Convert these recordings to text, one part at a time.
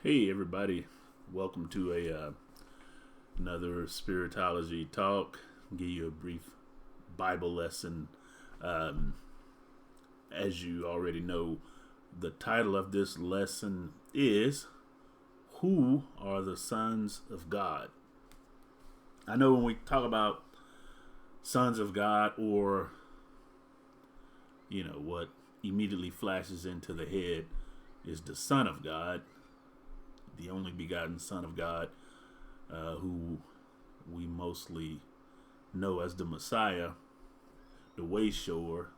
Hey everybody, welcome to another Spiritology talk. I'll give you a brief Bible lesson. Um, as you already know, the title of this lesson is "Who are the sons of God?" I know when we talk about sons of God, or what immediately flashes into the head is the Son of God, the only begotten Son of God, who we mostly know as the Messiah, the way shower,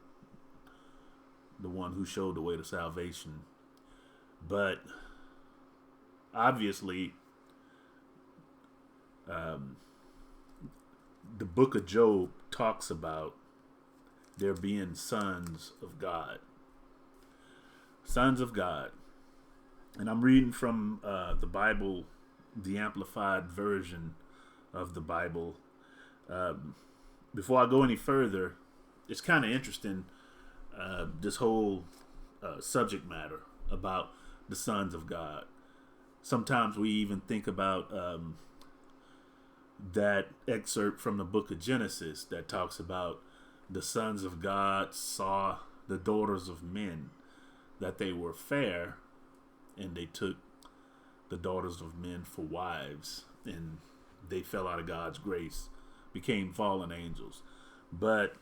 the one who showed the way to salvation. But obviously, um, the book of Job talks about there being sons of God. Sons of God. And I'm reading from the Bible, the Amplified version of the Bible. Before I go any further, it's kind of interesting, this whole subject matter about the sons of God. Sometimes we even think about that excerpt from the book of Genesis that talks about the sons of God saw the daughters of men, that they were fair, and they took the daughters of men for wives, and they fell out of God's grace, became fallen angels. But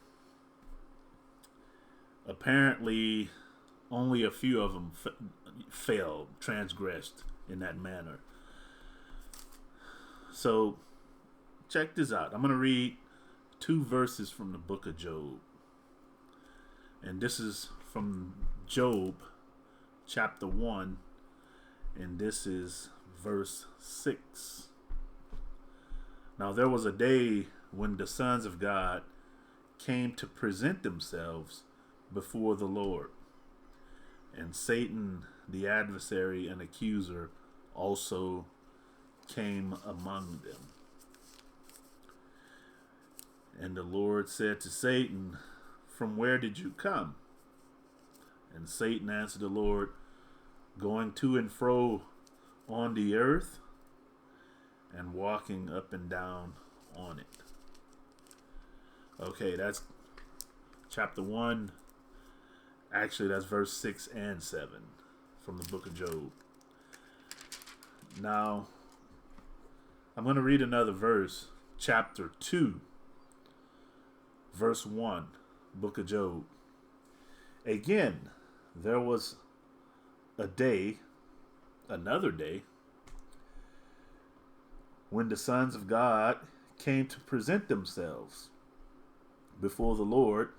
apparently only a few of them fell, transgressed in that manner. So check this out. I'm going to read 2 verses from the book of Job. And this is from Job chapter 1, and this is verse 6. Now there was a day when the sons of God came to present themselves before the Lord, and Satan, the adversary and accuser, also came among them. And the Lord said to Satan, "From where did you come?" And Satan answered the Lord, "Going to and fro on the earth and walking up and down on it." Okay, that's chapter 1. Actually, that's verse 6 and 7 from the book of Job. Now, I'm going to read another verse, chapter 2, verse 1, book of Job. Again, there was a day, another day, when the sons of God came to present themselves before the Lord,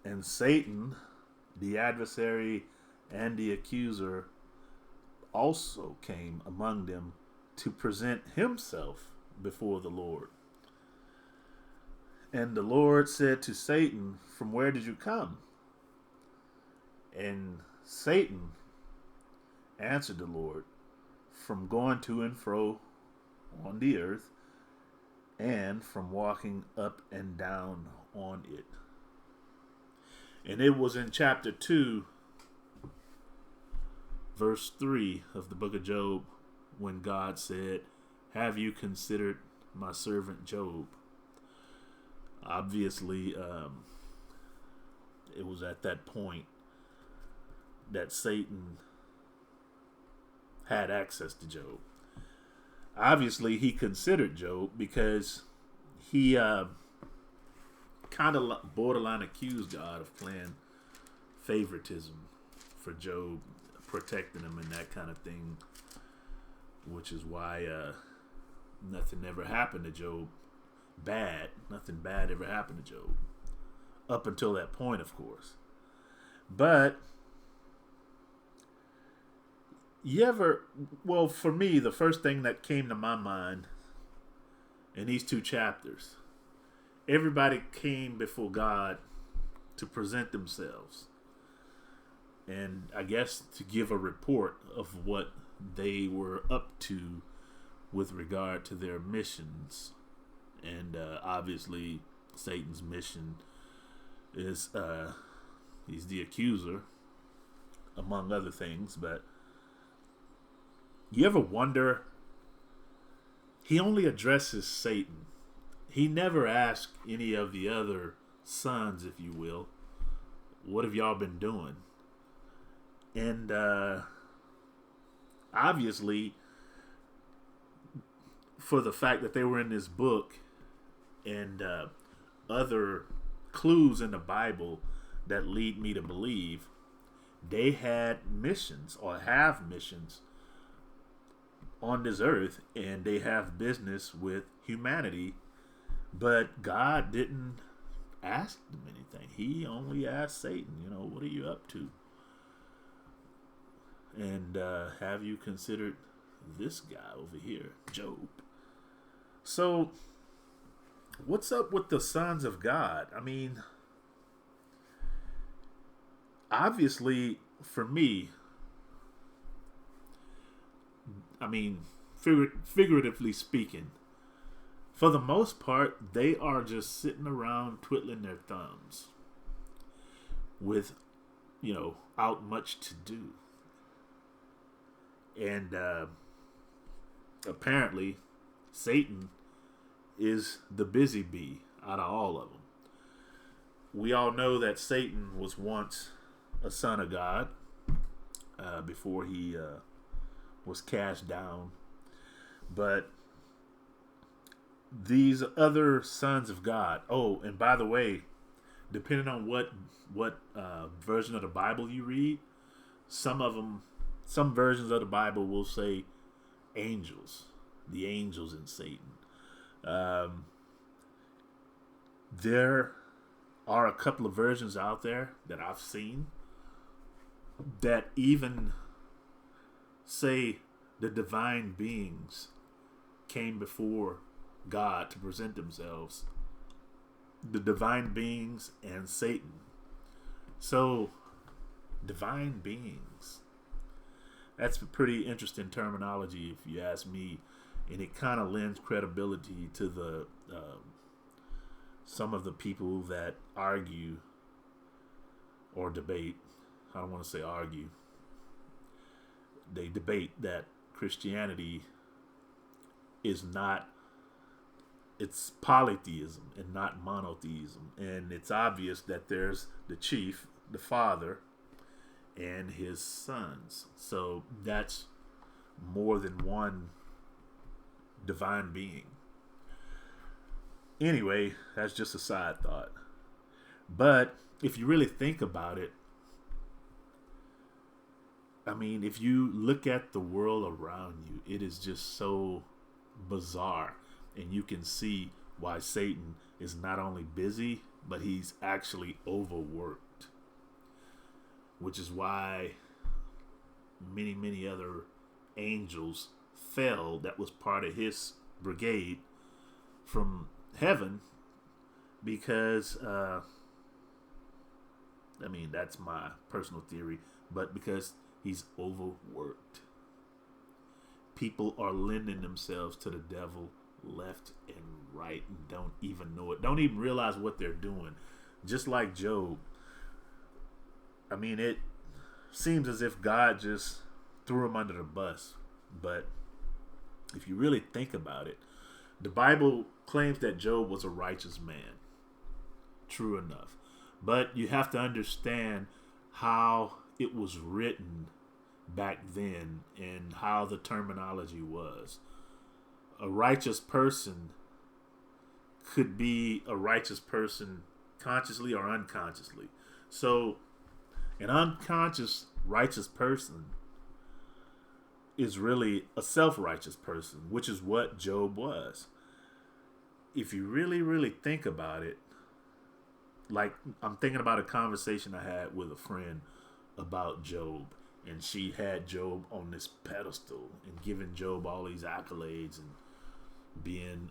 and Satan, the adversary and the accuser, also came among them to present himself before the Lord. And the Lord said to Satan, "From where did you come?" And Satan answered the Lord, "From going to and fro on the earth, and from walking up and down on it." And it was in chapter 2, verse 3 of the book of Job, when God said, "Have you considered my servant Job?" Obviously, it was at that point that Satan had access to Job. Obviously, he considered Job because he kind of borderline accused God of playing favoritism for Job, protecting him and that kind of thing, which is why nothing ever happened to Job bad. Nothing bad ever happened to Job. Up until that point, of course. But for me, the first thing that came to my mind in these 2 chapters, everybody came before God to present themselves, and I guess to give a report of what they were up to with regard to their missions. And obviously, Satan's mission is he's the accuser, among other things. But You ever wonder? He only addresses Satan. He never asked any of the other sons, if you will, what have y'all been doing? And obviously, for the fact that they were in this book and other clues in the Bible that lead me to believe they had missions or have missions on this earth, and they have business with humanity, but God didn't ask them anything. He only asked Satan, what are you up to? And have you considered this guy over here, Job? So, what's up with the sons of God? I mean, obviously, for me, figuratively speaking, for the most part, they are just sitting around twiddling their thumbs with, out much to do. And apparently, Satan is the busy bee out of all of them. We all know that Satan was once a son of God before he was cast down. But these other sons of God. Oh, and by the way, depending on what version of the Bible you read, some versions of the Bible will say angels, the angels in Satan. There are a couple of versions out there that I've seen that even say the divine beings came before God to present themselves. The divine beings and Satan. So, divine beings. That's a pretty interesting terminology, if you ask me, and it kind of lends credibility to the some of the people that argue or debate. I don't want to say argue. They debate that Christianity is not, it's polytheism and not monotheism, and it's obvious that there's the chief, the father, and his sons. So that's more than one divine being. Anyway, that's just a side thought. But if you really think about it, if you look at the world around you, it is just so bizarre. And you can see why Satan is not only busy, but he's actually overworked. Which is why many, many other angels fell that was part of his brigade from heaven, because that's my personal theory, but because he's overworked. People are lending themselves to the devil left and right and don't even know it, don't even realize what they're doing. Just like Job, it seems as if God just threw him under the bus. But if you really think about it, the Bible claims that Job was a righteous man. True enough. But you have to understand how it was written back then and how the terminology was. A righteous person could be a righteous person consciously or unconsciously. So an unconscious righteous person is really a self-righteous person, which is what Job was. If you really, really think about it, like I'm thinking about a conversation I had with a friend about Job, and she had Job on this pedestal and giving Job all these accolades and being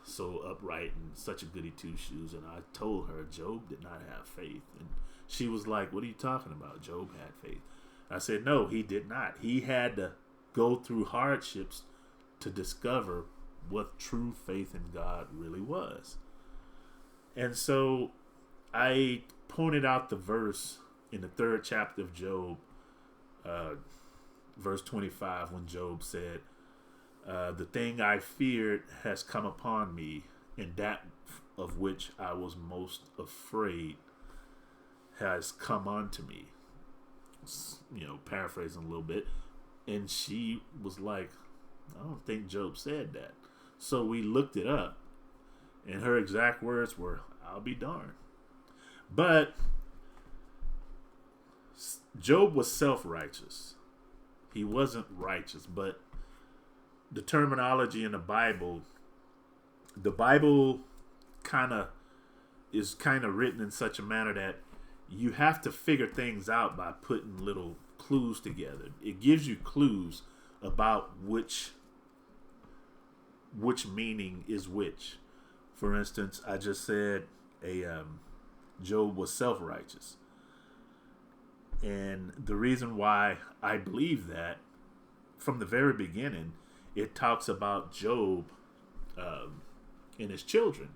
so upright and such a goody two-shoes. And I told her Job did not have faith, and she was like, "What are you talking about? Job had faith." I said, "No, he did not. He had to go through hardships to discover what true faith in God really was." And so I pointed out the verse in the 3rd chapter of Job. verse 25, when Job said, the thing I feared has come upon me, and that of which I was most afraid has come unto me. Paraphrasing a little bit. And she was like, I don't think Job said that. So we looked it up, and her exact words were, I'll be darned. But Job was self-righteous. He wasn't righteous, but the terminology in the Bible is kind of written in such a manner that you have to figure things out by putting little clues together. It gives you clues about which meaning is which. For instance, I just said Job was self-righteous. And the reason why I believe that, from the very beginning, it talks about Job and his children.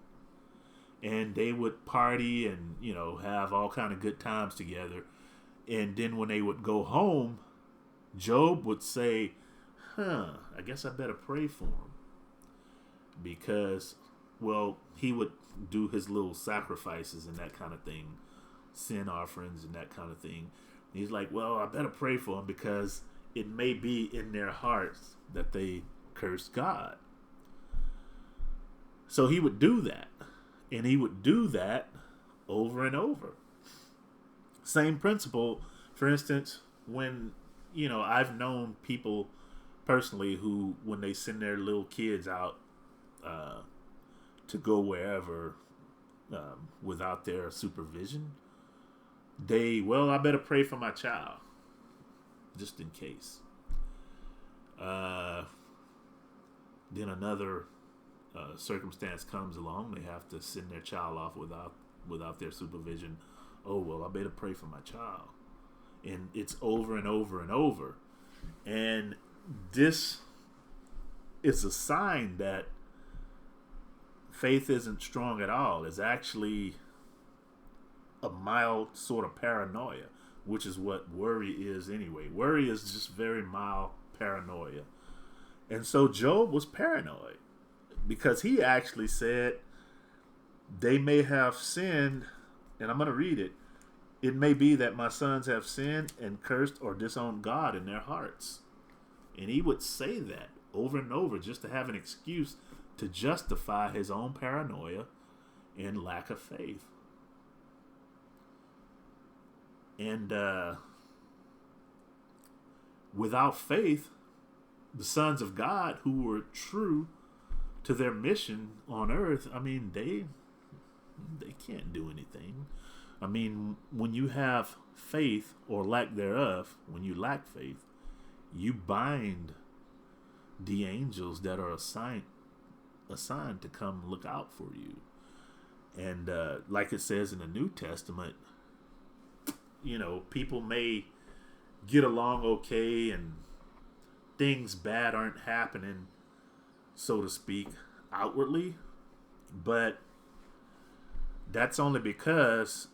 And they would party and, have all kind of good times together. And then when they would go home, Job would say, I guess I better pray for him. Because, he would do his little sacrifices and that kind of thing, sin offerings and that kind of thing. And he's like, I better pray for him because it may be in their hearts that they cursed God. So he would do that. And he would do that over and over. Same principle, for instance, when, I've known people personally who, when they send their little kids out to go wherever without their supervision, I better pray for my child, just in case. Then another circumstance comes along, they have to send their child off without their supervision. I better pray for my child. And it's over and over and over. And this is a sign that faith isn't strong at all. It's actually a mild sort of paranoia, which is what worry is anyway. Worry is just very mild paranoia. And so Job was paranoid because he actually said, they may have sinned, and I'm going to read it. It may be that my sons have sinned and cursed or disowned God in their hearts. And he would say that over and over just to have an excuse to justify his own paranoia and lack of faith. And without faith, the sons of God who were true to their mission on earth, they can't do anything. When you have faith or lack thereof, when you lack faith, you bind the angels that are assigned to come look out for you. And like it says in the New Testament, people may get along okay and things bad aren't happening, so to speak, outwardly, but that's only because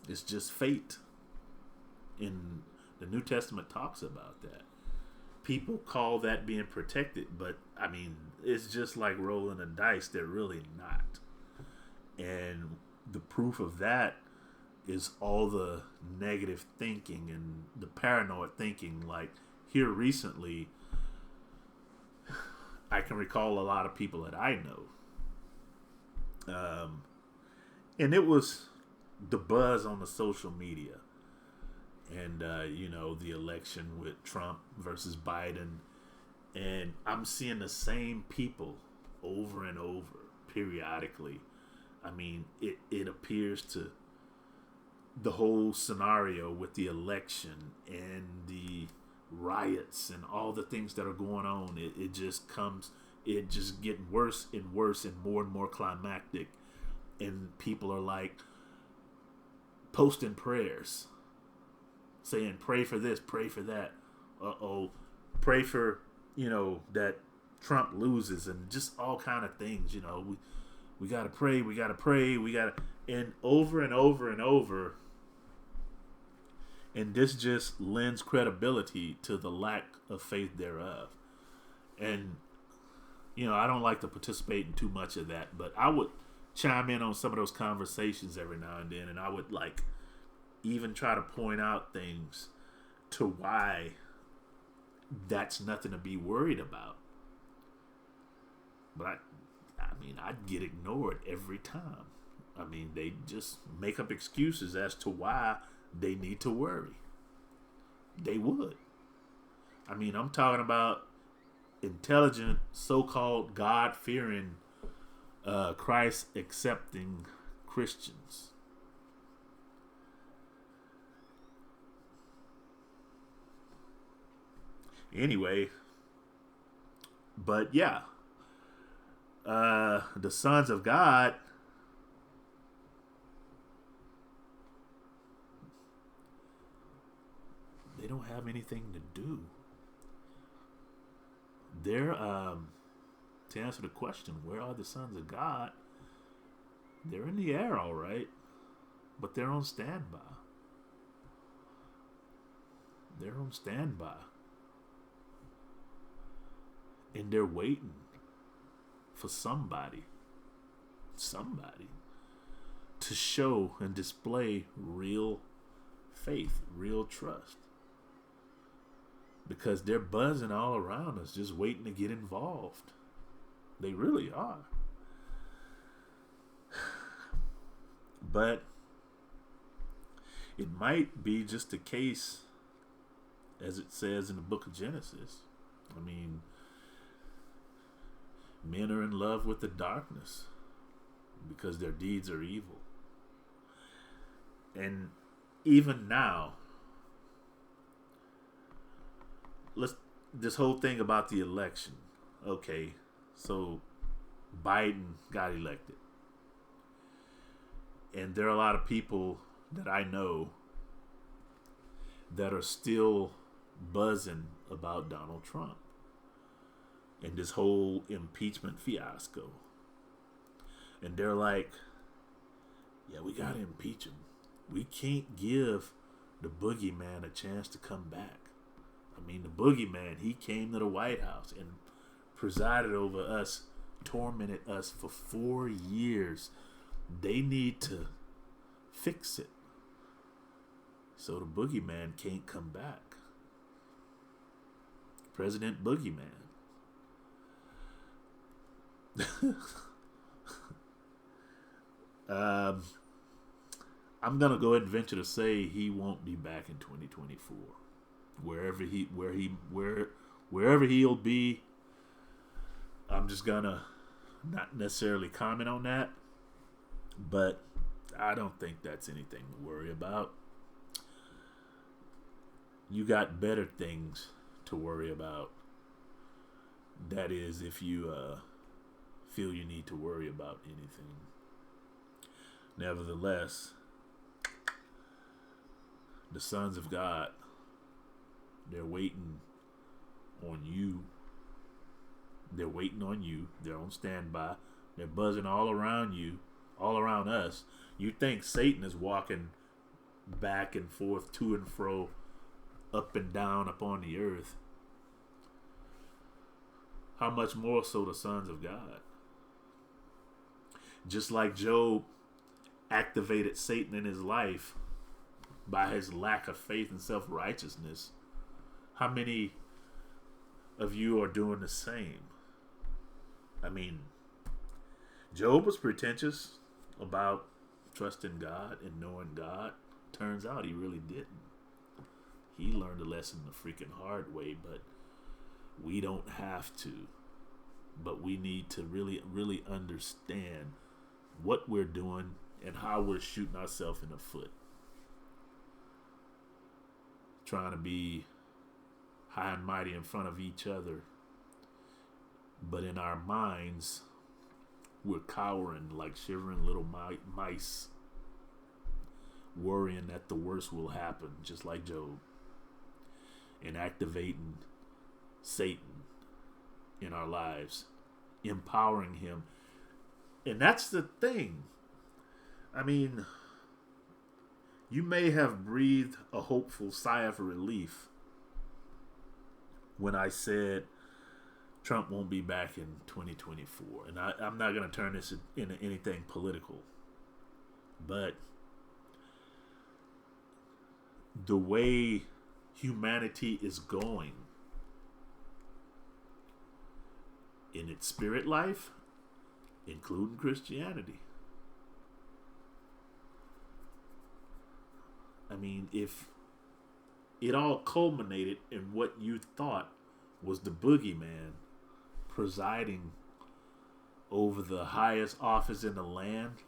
it's just fate. In the New Testament talks about that. People call that being protected, but it's just like rolling a dice. They're really not. And the proof of that is all the negative thinking and the paranoid thinking. Like here recently, I can recall a lot of people that I know. And it was the buzz on the social media. And, the election with Trump versus Biden. And I'm seeing the same people over and over periodically. It appears to the whole scenario with the election and the riots and all the things that are going on. It just getting worse and worse and more climactic. And people are like posting prayers, saying, pray for this, pray for that. Pray for, that Trump loses and just all kind of things, we got to pray, and over and over and over. And this just lends credibility to the lack of faith thereof. And, I don't like to participate in too much of that, but I would chime in on some of those conversations every now and then, and I would even try to point out things to why that's nothing to be worried about. But I'd get ignored every time. They just make up excuses as to why they need to worry. They would. I'm talking about intelligent, so-called God-fearing, Christ-accepting Christians. Anyway, but yeah, the sons of God, they don't have anything to do. They're, to answer the question, where are the sons of God? They're in the air, all right, but they're on standby. They're on standby. And they're waiting for somebody to show and display real faith, real trust. Because they're buzzing all around us, just waiting to get involved. They really are. But it might be just a case, as it says in the book of Genesis. Men are in love with the darkness because their deeds are evil. And even now, this whole thing about the election. Okay, so Biden got elected. And there are a lot of people that I know that are still buzzing about Donald Trump and this whole impeachment fiasco. And they're like, yeah, we gotta impeach him. We can't give the boogeyman a chance to come back. The boogeyman, he came to the White House and presided over us, tormented us for 4 years. They need to fix it so the boogeyman can't come back. President Boogeyman. I'm gonna go ahead and venture to say he won't be back in 2024. Wherever he'll be, I'm just gonna not necessarily comment on that, but I don't think that's anything to worry about. You got better things to worry about. That is, if you feel you need to worry about anything. Nevertheless, the sons of God, they're waiting on you. They're waiting on you. They're on standby. They're buzzing all around you, all around us. You think Satan is walking back and forth, to and fro, up and down upon the earth. How much more so the sons of God? Just like Job activated Satan in his life by his lack of faith and self-righteousness, how many of you are doing the same? Job was pretentious about trusting God and knowing God. Turns out he really didn't. He learned a lesson the freaking hard way, but we don't have to. But we need to really, really understand what we're doing and how we're shooting ourselves in the foot. Trying to be high and mighty in front of each other. But in our minds, we're cowering like shivering little mice, worrying that the worst will happen, just like Job, and activating Satan in our lives, empowering him. And that's the thing. You may have breathed a hopeful sigh of relief when I said Trump won't be back in 2024. And I'm not going to turn this into anything political. But the way humanity is going in its spirit life, including Christianity. I mean, if it all culminated in what you thought was the boogeyman presiding over the highest office in the land,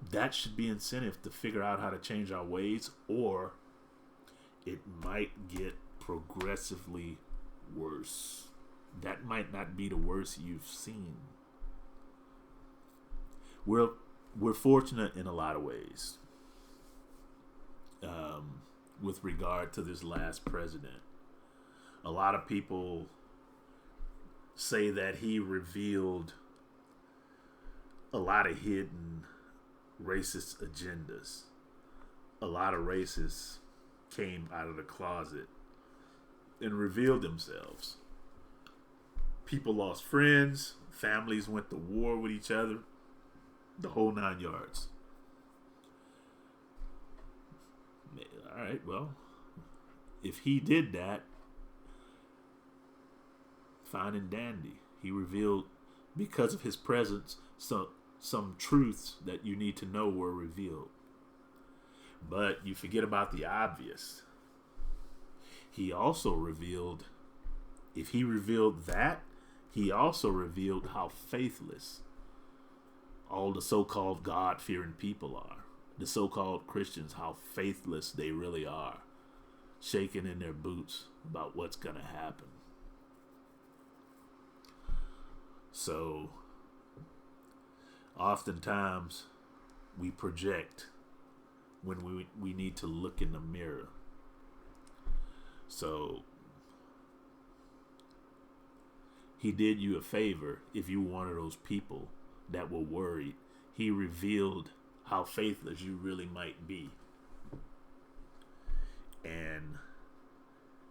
that should be incentive to figure out how to change our ways, or it might get progressively worse. That might not be the worst you've seen. We're fortunate in a lot of ways with regard to this last president. A lot of people say that he revealed a lot of hidden racist agendas. A lot of racists came out of the closet and revealed themselves. People lost friends, families went to war with each other, the whole 9 yards. All right, well, if he did that, fine and dandy. He revealed, because of his presence, some truths that you need to know were revealed. But you forget about the obvious. He also revealed, if he revealed that, he also revealed how faithless all the so-called God-fearing people are. The so-called Christians, how faithless they really are. Shaking in their boots about what's going to happen. So, oftentimes, we project when we need to look in the mirror. So, he did you a favor if you were one of those people that were worried. He revealed how faithless you really might be. And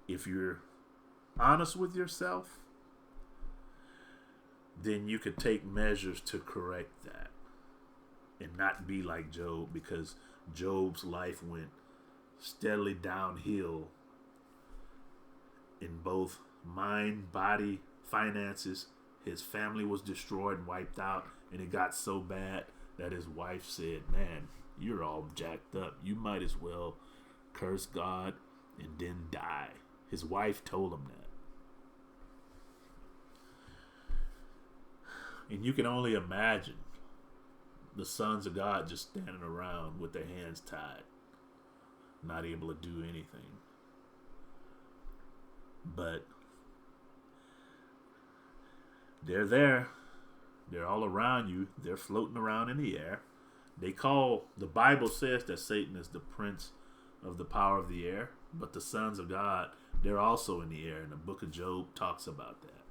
if you're honest with yourself, then you could take measures to correct that and not be like Job, because Job's life went steadily downhill in both mind, body, finances. His family was destroyed and wiped out, and it got so bad that his wife said, "Man, you're all jacked up. You might as well curse God and then die." His wife told him that. And you can only imagine the sons of God just standing around with their hands tied, not able to do anything. But they're there. They're all around you. They're floating around in the air. The Bible says that Satan is the prince of the power of the air, but the sons of God, they're also in the air, and the book of Job talks about that.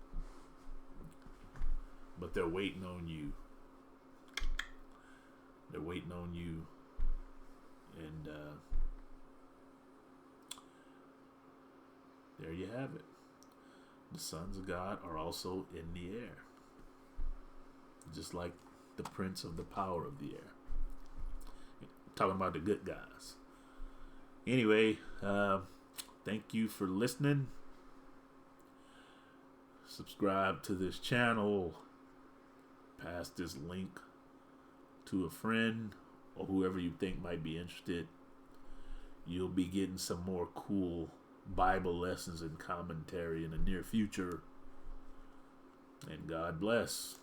But they're waiting on you. They're waiting on you. And there you have it. The sons of God are also in the air. Just like the prince of the power of the air. Talking about the good guys. Anyway, thank you for listening. Subscribe to this channel. Pass this link to a friend or whoever you think might be interested. You'll be getting some more cool Bible lessons and commentary in the near future. And God bless.